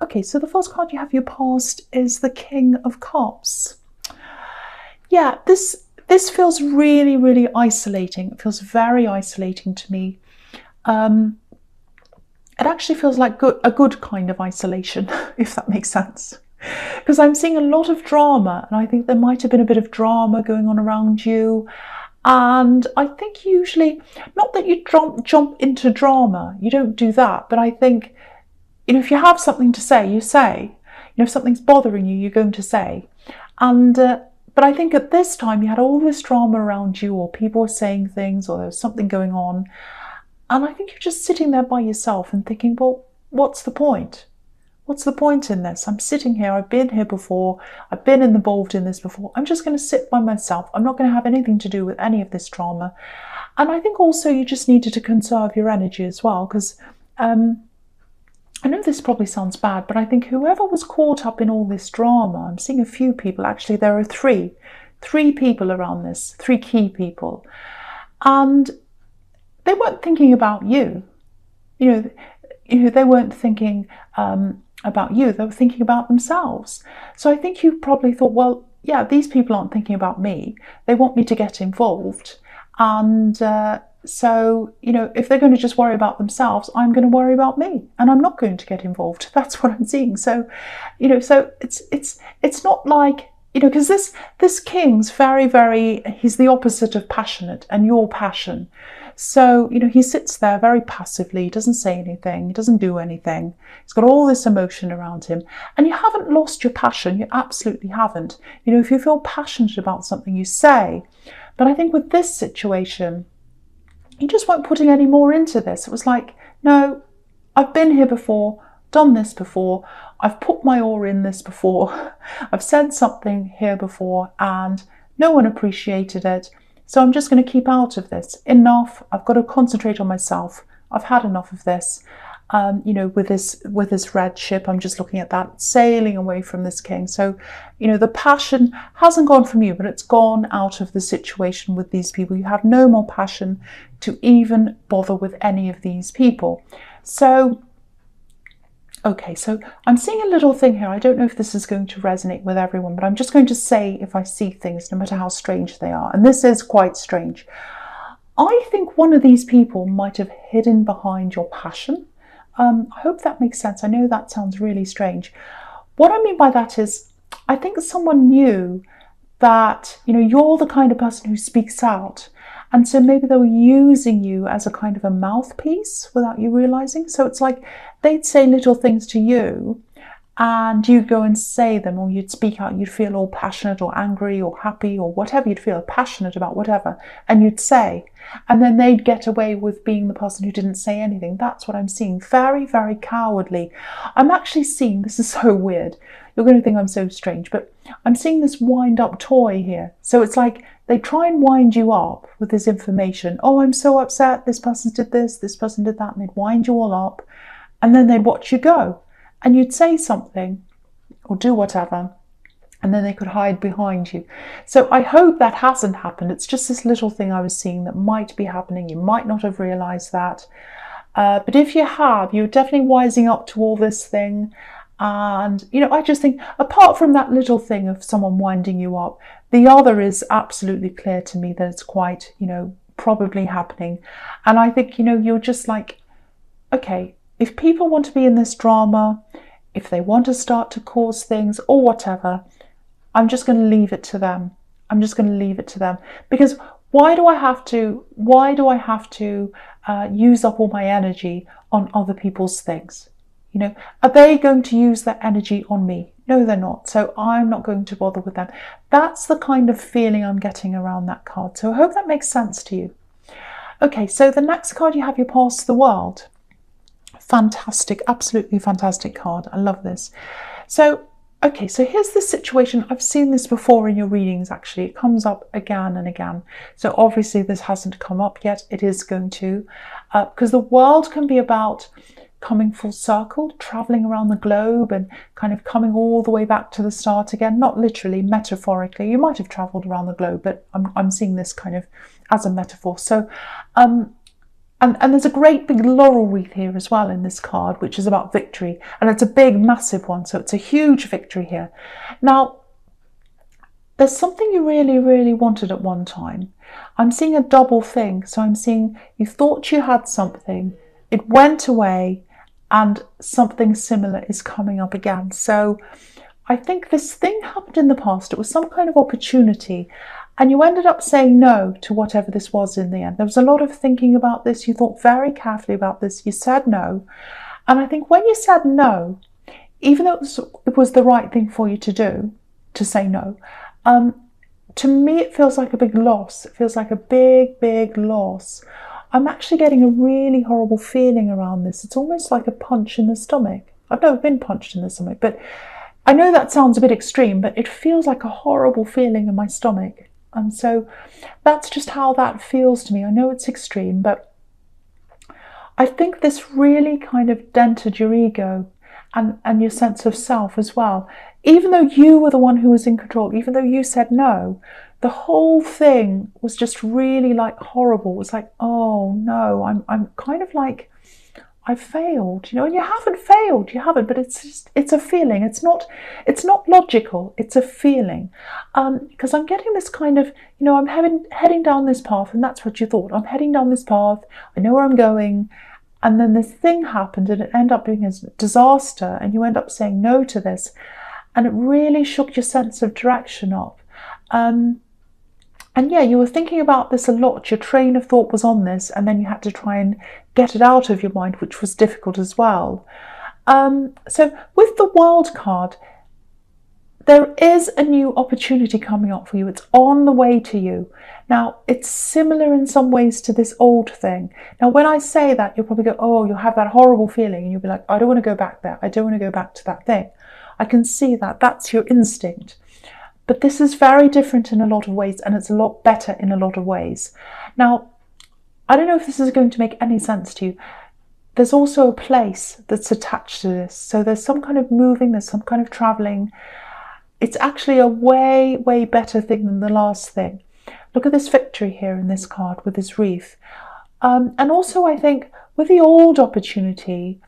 Okay, so the first card you have your past is the King of Cups. Yeah, this feels really, really isolating. It feels very isolating to me. It actually feels like a good kind of isolation, if that makes sense. Because I'm seeing a lot of drama, and I think there might have been a bit of drama going on around you. And I think usually, not that you jump into drama, you don't do that, but I think, if you have something to say, you say. If something's bothering you, you're going to say. And but I think at this time you had all this drama around you, or people were saying things, or there was something going on. And I think you're just sitting there by yourself and thinking, well, what's the point? What's the point in this? I'm sitting here, I've been here before, I've been involved in this before. I'm just going to sit by myself. I'm not going to have anything to do with any of this drama. And I think also you just needed to conserve your energy as well, because I know this probably sounds bad, but I think whoever was caught up in all this drama, I'm seeing a few people, actually there are three people around this, 3 key people. And they weren't thinking about you. They weren't thinking about you. They were thinking about themselves. So I think you probably thought, well, yeah, these people aren't thinking about me. They want me to get involved. And so, if they're going to just worry about themselves, I'm going to worry about me, and I'm not going to get involved. That's what I'm seeing. So, so it's not like, because this king's very, very, he's the opposite of passionate, and you're passion. So, he sits there very passively, he doesn't say anything, he doesn't do anything. He's got all this emotion around him. And you haven't lost your passion, you absolutely haven't. If you feel passionate about something, you say. But I think with this situation, you just weren't putting any more into this. It was like, no, I've been here before, done this before, I've put my oar in this before, I've said something here before, and no one appreciated it. So I'm just going to keep out of this. Enough. I've got to concentrate on myself. I've had enough of this. With this red ship, I'm just looking at that, sailing away from this king. So, the passion hasn't gone from you, but it's gone out of the situation with these people. You have no more passion to even bother with any of these people. So, okay, so I'm seeing a little thing here. I don't know if this is going to resonate with everyone, but I'm just going to say if I see things, no matter how strange they are. And this is quite strange. I think one of these people might have hidden behind your passion. I hope that makes sense. I know that sounds really strange. What I mean by that is, I think someone knew that, you're the kind of person who speaks out. And so maybe they were using you as a kind of a mouthpiece without you realizing. So it's like they'd say little things to you and you'd go and say them, or you'd speak out, you'd feel all passionate or angry or happy or whatever you'd feel, passionate about whatever, and you'd say, and then they'd get away with being the person who didn't say anything. That's what I'm seeing. Very, very cowardly. I'm actually seeing, this is so weird, you're going to think I'm so strange, but I'm seeing this wind up toy here. So it's like they try and wind you up with this information. Oh, I'm so upset, this person did this person did that, and they'd wind you all up, and then they'd watch you go. And you'd say something or do whatever, and then they could hide behind you. So I hope that hasn't happened. It's just this little thing I was seeing that might be happening. You might not have realized that. But if you have, you're definitely wising up to all this thing. And, I just think, apart from that little thing of someone winding you up, the other is absolutely clear to me that it's quite, probably happening. And I think, you're just like, okay, if people want to be in this drama, if they want to start to cause things or whatever, I'm just going to leave it to them. I'm just going to leave it to them. Because why do I have to use up all my energy on other people's things? Are they going to use that energy on me? No, they're not. So I'm not going to bother with them. That's the kind of feeling I'm getting around that card. So I hope that makes sense to you. Okay, so the next card you have, your Past the World. Fantastic, absolutely fantastic card. I love this. So, okay, so here's the situation. I've seen this before in your readings, actually. It comes up again and again. So obviously this hasn't come up yet. It is going to, because the world can be about coming full circle, traveling around the globe and kind of coming all the way back to the start again. Not literally, metaphorically. You might have traveled around the globe, but I'm seeing this kind of as a metaphor. So, And there's a great big laurel wreath here as well in this card, which is about victory. And it's a big, massive one. So it's a huge victory here. Now, there's something you really, really wanted at one time. I'm seeing a double thing. So I'm seeing you thought you had something, it went away, and something similar is coming up again. So I think this thing happened in the past. It was some kind of opportunity. And you ended up saying no to whatever this was in the end. There was a lot of thinking about this. You thought very carefully about this. You said no. And I think when you said no, even though it was the right thing for you to do, to say no, to me it feels like a big loss. It feels like a big, big loss. I'm actually getting a really horrible feeling around this. It's almost like a punch in the stomach. I've never been punched in the stomach, but I know that sounds a bit extreme, but it feels like a horrible feeling in my stomach. And so that's just how that feels to me. I know it's extreme, but I think this really kind of dented your ego and your sense of self as well. Even though you were the one who was in control, even though you said no, the whole thing was just really like horrible. It was like, oh no, I'm kind of like, I failed, you know, and you haven't failed, you haven't, but it's a feeling. It's not logical, it's a feeling. Because I'm getting this kind of, you know, I'm heading down this path, and that's what you thought. I'm heading down this path, I know where I'm going, and then this thing happened and it ended up being a disaster, and you end up saying no to this, and it really shook your sense of direction up. And yeah, you were thinking about this a lot. Your train of thought was on this, and then you had to try and get it out of your mind, which was difficult as well. So with the wild card, there is a new opportunity coming up for you. It's on the way to you. Now, it's similar in some ways to this old thing. Now, when I say that, you'll probably go, oh, you'll have that horrible feeling, and you'll be like, I don't want to go back there. I don't want to go back to that thing. I can see that. That's your instinct. But this is very different in a lot of ways, and it's a lot better in a lot of ways. Now, I don't know if this is going to make any sense to you. There's also a place that's attached to this. So there's some kind of moving, there's some kind of traveling. It's actually a way, way better thing than the last thing. Look at this victory here in this card with this wreath. And also I think with the old opportunity,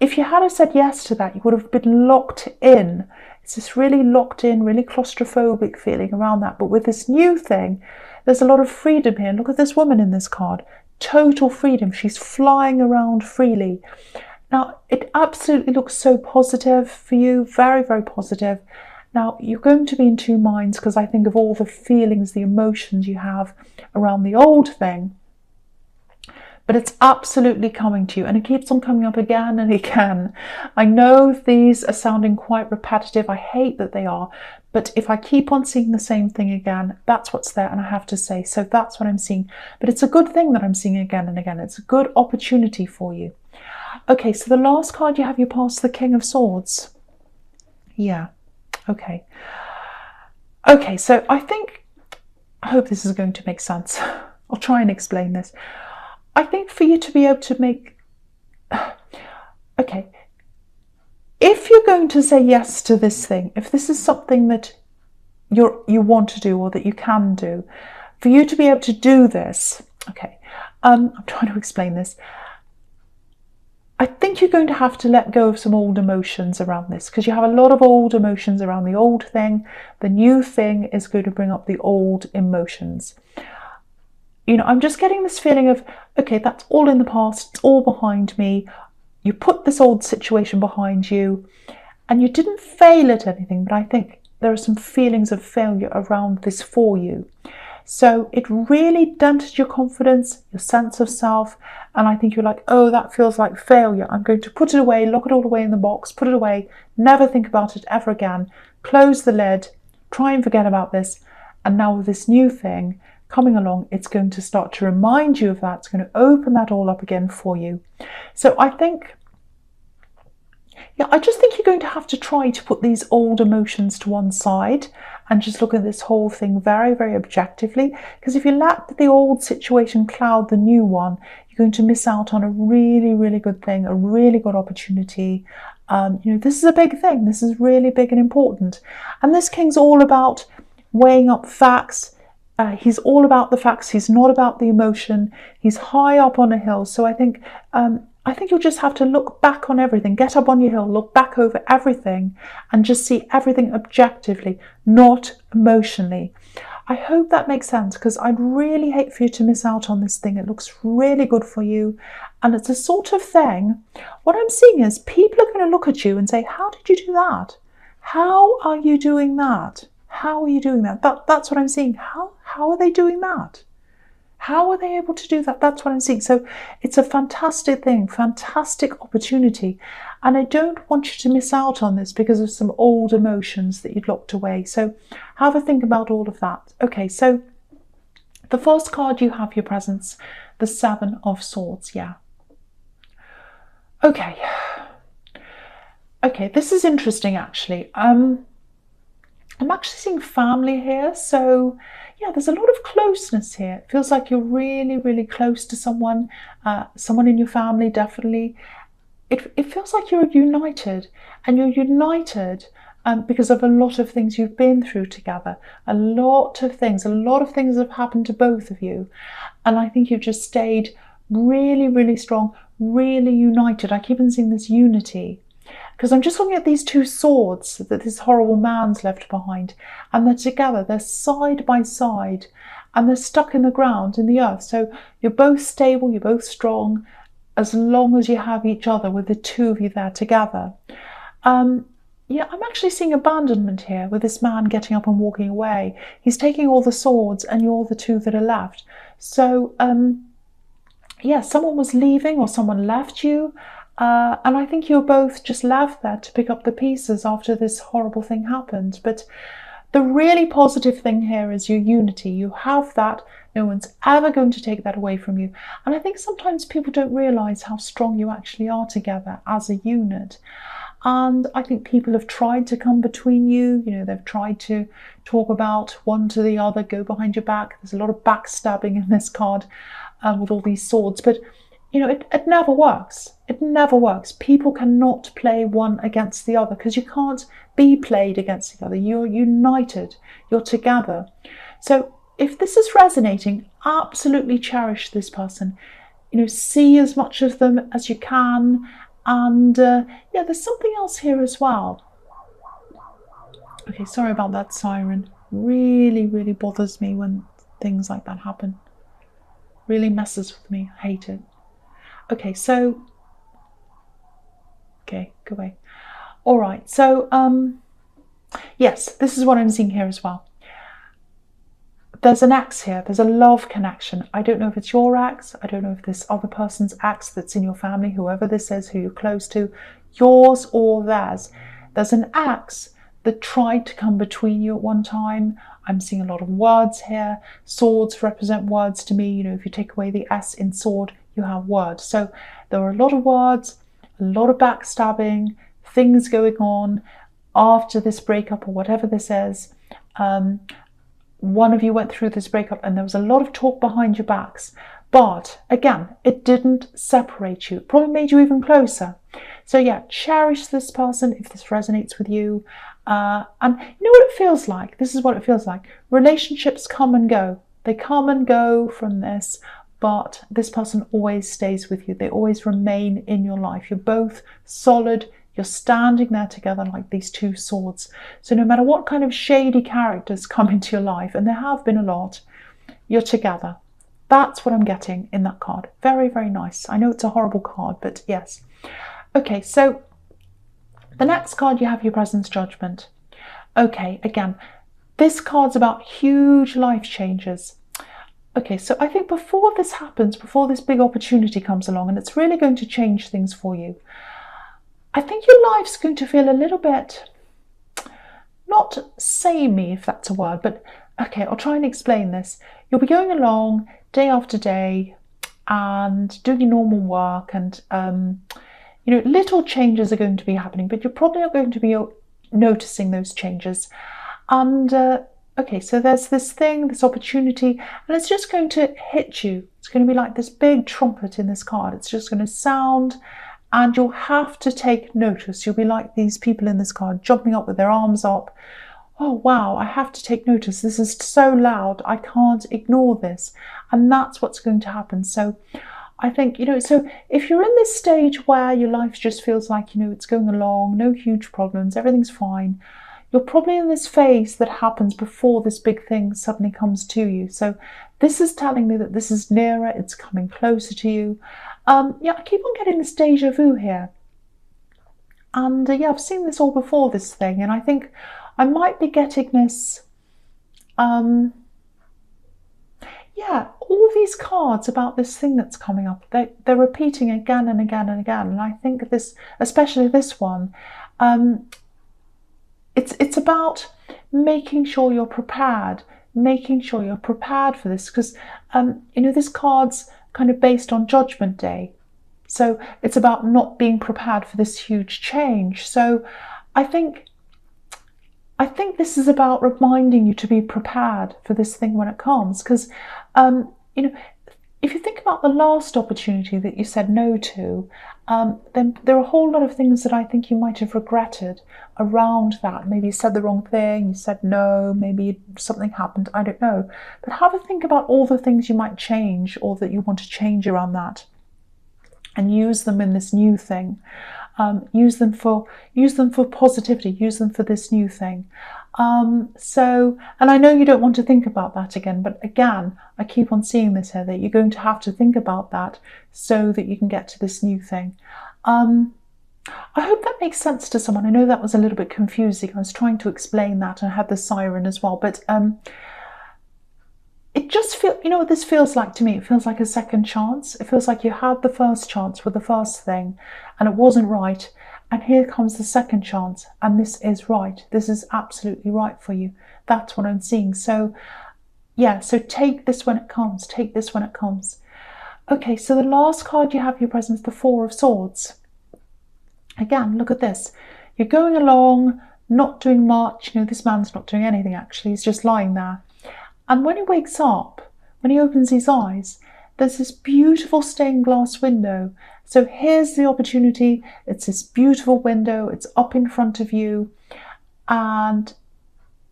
if you had said yes to that, you would have been locked in. It's this really locked in, really claustrophobic feeling around that. But with this new thing, there's a lot of freedom here. Look at this woman in this card. Total freedom. She's flying around freely. Now, it absolutely looks so positive for you. Very, very positive. Now, you're going to be in two minds, because I think of all the feelings, the emotions you have around the old thing. But it's absolutely coming to you, and it keeps on coming up again and again. I know these are sounding quite repetitive. I hate that they are, but if I keep on seeing the same thing again, that's what's there, and I have to say, so that's what I'm seeing. But it's a good thing that I'm seeing again and again. It's a good opportunity for you. Okay, so the last card you have, you pass the King of Swords. Yeah, okay. Okay, so I hope this is going to make sense. I'll try and explain this. I think for you to be able to make, okay, if you're going to say yes to this thing, if this is something that you want to do or that you can do, for you to be able to do this, okay, I'm trying to explain this. I think you're going to have to let go of some old emotions around this, because you have a lot of old emotions around the old thing. The new thing is going to bring up the old emotions. You know, I'm just getting this feeling of, okay, that's all in the past, it's all behind me. You put this old situation behind you, and you didn't fail at anything, but I think there are some feelings of failure around this for you. So it really dented your confidence, your sense of self, and I think you're like, oh, that feels like failure. I'm going to put it away, lock it all away in the box, put it away, never think about it ever again, close the lid, try and forget about this. And now with this new thing coming along, it's going to start to remind you of that. It's going to open that all up again for you. So I think, yeah, I just think you're going to have to try to put these old emotions to one side and just look at this whole thing very, very objectively. Because if you let the old situation cloud the new one, you're going to miss out on a really, really good thing, a really good opportunity. You know, this is a big thing. This is really big and important. And this king's all about weighing up facts. He's all about the facts. He's not about the emotion. He's high up on a hill. So I think you'll just have to look back on everything. Get up on your hill, look back over everything, and just see everything objectively, not emotionally. I hope that makes sense, because I'd really hate for you to miss out on this thing. It looks really good for you. And it's a sort of thing, what I'm seeing is people are going to look at you and say, how did you do that? How are you doing that? How are you doing that? That's what I'm seeing. How are they doing that? How are they able to do that? That's what I'm seeing. So it's a fantastic thing, fantastic opportunity. And I don't want you to miss out on this because of some old emotions that you'd locked away. So have a think about all of that. Okay, so the first card you have your presence, the Seven of Swords. Yeah. Okay. Okay, this is interesting actually. I'm actually seeing family here. So yeah, there's a lot of closeness here. It feels like you're really, really close to someone, someone in your family, definitely. It feels like you're united, and you're united because of a lot of things you've been through together. A lot of things have happened to both of you. And I think you've just stayed really, really strong, really united. I keep on seeing this unity. Because I'm just looking at these two swords that this horrible man's left behind, and they're together, they're side by side, and they're stuck in the ground, in the earth. So you're both stable, you're both strong, as long as you have each other, with the two of you there together. Yeah, I'm actually seeing abandonment here, with this man getting up and walking away. He's taking all the swords, and you're the two that are left. So, yeah, someone was leaving, or someone left you. And I think you're both just left there to pick up the pieces after this horrible thing happened. But the really positive thing here is your unity. You have that. No one's ever going to take that away from you. And I think sometimes people don't realise how strong you actually are together as a unit. And I think people have tried to come between you. You know, they've tried to talk about one to the other, go behind your back. There's a lot of backstabbing in this card with all these swords. But you know, it never works. It never works. People cannot play one against the other, because you can't be played against the other. You're united. You're together. So if this is resonating, absolutely cherish this person. You know, see as much of them as you can. And yeah, there's something else here as well. Okay, sorry about that siren. Really, really bothers me when things like that happen. Really messes with me. I hate it. Okay, so, okay, go away. All right, so, yes, this is what I'm seeing here as well. There's an ex here. There's a love connection. I don't know if it's your ex. I don't know if this other person's ex that's in your family, whoever this is, who you're close to, yours or theirs. There's an ex that tried to come between you at one time. I'm seeing a lot of words here. Swords represent words to me. You know, if you take away the S in sword, you have words. So there are a lot of words, a lot of backstabbing, things going on after this breakup or whatever this is. One of you went through this breakup and there was a lot of talk behind your backs. But again, it didn't separate you. It probably made you even closer. So yeah, cherish this person if this resonates with you. And you know what it feels like? This is what it feels like. Relationships come and go. They come and go from this. But this person always stays with you. They always remain in your life. You're both solid. You're standing there together like these two swords. So no matter what kind of shady characters come into your life, and there have been a lot, you're together. That's what I'm getting in that card. Very, very nice. I know it's a horrible card, but yes. Okay, so the next card you have your presence judgment. Okay, again, this card's about huge life changes. Okay, so I think before this happens, before this big opportunity comes along, and it's really going to change things for you, I think your life's going to feel a little bit, not samey, if that's a word, but okay, I'll try and explain this. You'll be going along day after day and doing your normal work, and you know, little changes are going to be happening, but you're probably not going to be noticing those changes. And okay, so there's this thing, this opportunity, and it's just going to hit you. It's going to be like this big trumpet in this card. It's just going to sound, and you'll have to take notice. You'll be like these people in this card, jumping up with their arms up, oh wow, I have to take notice. This is so loud. I can't ignore this. And that's what's going to happen. So I think, so if you're in this stage where your life just feels like, it's going along, no huge problems, everything's fine, you're probably in this phase that happens before this big thing suddenly comes to you. So this is telling me that this is nearer, it's coming closer to you. Yeah, I keep on getting this deja vu here. And yeah, I've seen this all before, this thing, and I think I might be getting this, yeah, all these cards about this thing that's coming up, they're repeating again and again and again. And I think this, especially this one, it's about making sure you're prepared, for this, because this card's kind of based on Judgment Day. So it's about not being prepared for this huge change. So I think this is about reminding you to be prepared for this thing when it comes. Because, if you think about the last opportunity that you said no to, then there are a whole lot of things that I think you might have regretted around that. Maybe you said the wrong thing, you said no, maybe something happened, I don't know. But have a think about all the things you might change or that you want to change around that, and use them in this new thing. Use them for positivity, use them for this new thing. So, and I know you don't want to think about that again, but again, I keep on seeing this here, that you're going to have to think about that so that you can get to this new thing. I hope that makes sense to someone. I know that was a little bit confusing. I was trying to explain that, and I had the siren as well, but it just feels, what this feels like to me? It feels like a second chance. It feels like you had the first chance with the first thing and it wasn't right. And here comes the second chance, and this is right. This is absolutely right for you. That's what I'm seeing. So yeah, so take this when it comes. Take this when it comes. Okay, so the last card you have your presence, the Four of Swords. Again, look at this. You're going along, not doing much. This man's not doing anything actually. He's just lying there. And when he wakes up, when he opens his eyes, there's this beautiful stained glass window. So here's the opportunity. It's this beautiful window. It's up in front of you. And,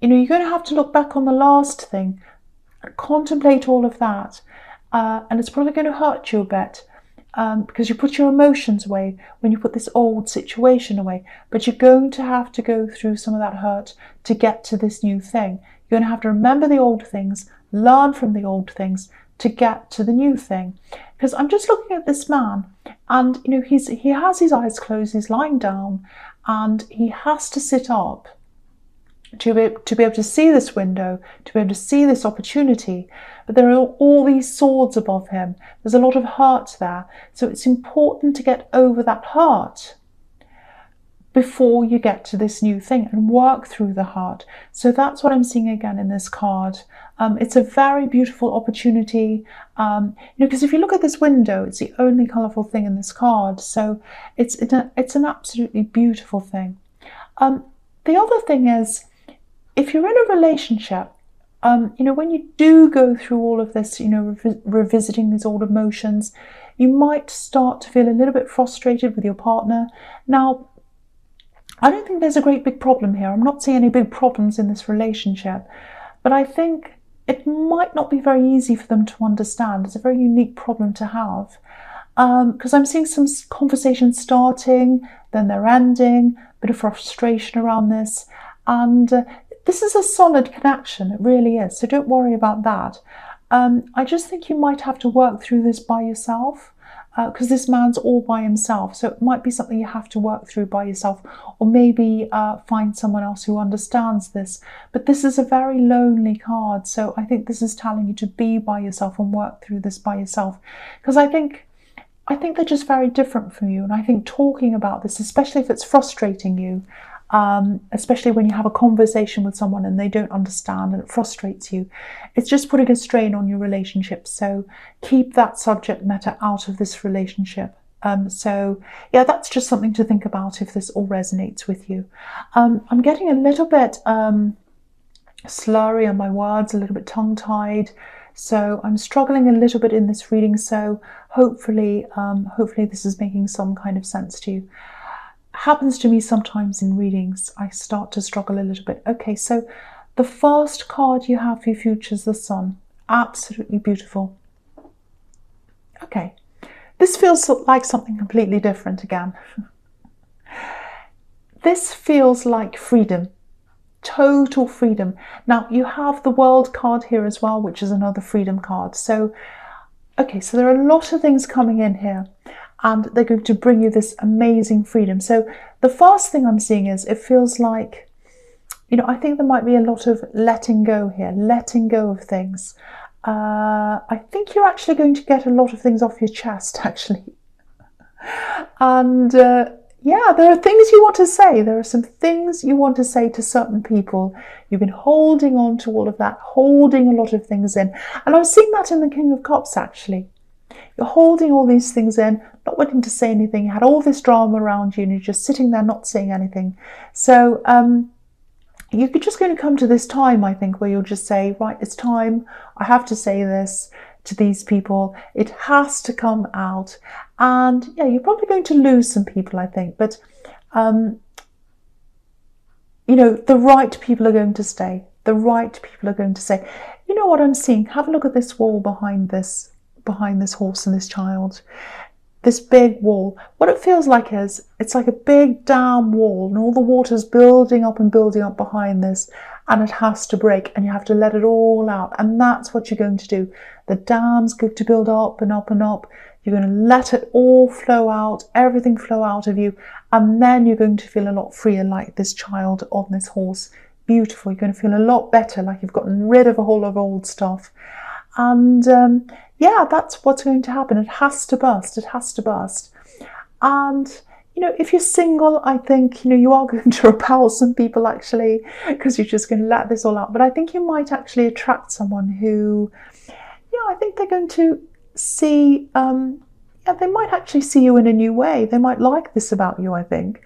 you're going to have to look back on the last thing, contemplate all of that. And it's probably going to hurt you a bit because you put your emotions away when you put this old situation away. But you're going to have to go through some of that hurt to get to this new thing. You're going to have to remember the old things, learn from the old things to get to the new thing. Because I'm just looking at this man, and he has his eyes closed, he's lying down, and he has to sit up to be able to see this window, to be able to see this opportunity. But there are all these swords above him. There's a lot of hurt there. So it's important to get over that hurt before you get to this new thing and work through the hurt. So that's what I'm seeing again in this card. It's a very beautiful opportunity, because if you look at this window, it's the only colourful thing in this card. So it's an absolutely beautiful thing. The other thing is, if you're in a relationship, when you do go through all of this, revisiting these old emotions, you might start to feel a little bit frustrated with your partner. Now, I don't think there's a great big problem here. I'm not seeing any big problems in this relationship, but I think it might not be very easy for them to understand. It's a very unique problem to have, because I'm seeing some conversations starting, then they're ending, a bit of frustration around this, and this is a solid connection, it really is, so don't worry about that. I just think you might have to work through this by yourself, because this man's all by himself, so it might be something you have to work through by yourself, or maybe find someone else who understands this. But this is a very lonely card, so I think this is telling you to be by yourself and work through this by yourself, because I think they're just very different from you. And I think talking about this, especially if it's frustrating you, especially when you have a conversation with someone and they don't understand and it frustrates you, it's just putting a strain on your relationship. So keep that subject matter out of this relationship. So yeah, that's just something to think about if this all resonates with you. I'm getting a little bit slurry on my words, a little bit tongue-tied. So I'm struggling a little bit in this reading. So hopefully this is making some kind of sense to you. happens to me sometimes in readings. I start to struggle a little bit. Okay, so the first card you have for your future is the Sun. Absolutely beautiful. Okay, this feels like something completely different again. This feels like freedom, total freedom. Now, you have the World card here as well, which is another freedom card. So, okay, so there are a lot of things coming in here, and they're going to bring you this amazing freedom. So the first thing I'm seeing is it feels like, you know, I think there might be a lot of letting go here, letting go of things. I think you're actually going to get a lot of things off your chest, actually. And yeah, there are things you want to say. There are some things you want to say to certain people. You've been holding on to all of that, holding a lot of things in. And I'm seeing that in the King of Cups, actually. You're holding all these things in, not wanting to say anything. You had all this drama around you and you're just sitting there not saying anything. So you're just going to come to this time, I think, where you'll just say, right, it's time. I have to say this to these people. It has to come out. And yeah, you're probably going to lose some people, I think. But, you know, the right people are going to stay. The right people are going to stay. You know what I'm seeing? Have a look at this wall behind this horse and this child. This big wall. What it feels like is, it's like a big dam wall and all the water's building up behind this, and it has to break and you have to let it all out. And that's what you're going to do. The dam's going to build up and up and up. You're going to let it all flow out, everything flow out of you. And then you're going to feel a lot freer, like this child on this horse. Beautiful. You're going to feel a lot better, like you've gotten rid of a whole lot of old stuff. And yeah, that's what's going to happen. It has to burst. It has to burst. And, you know, if you're single, I think, you know, you are going to repel some people, actually, because you're just going to let this all out. But I think you might actually attract someone who, yeah, I think they're going to see, yeah, they might actually see you in a new way. They might like this about you, I think.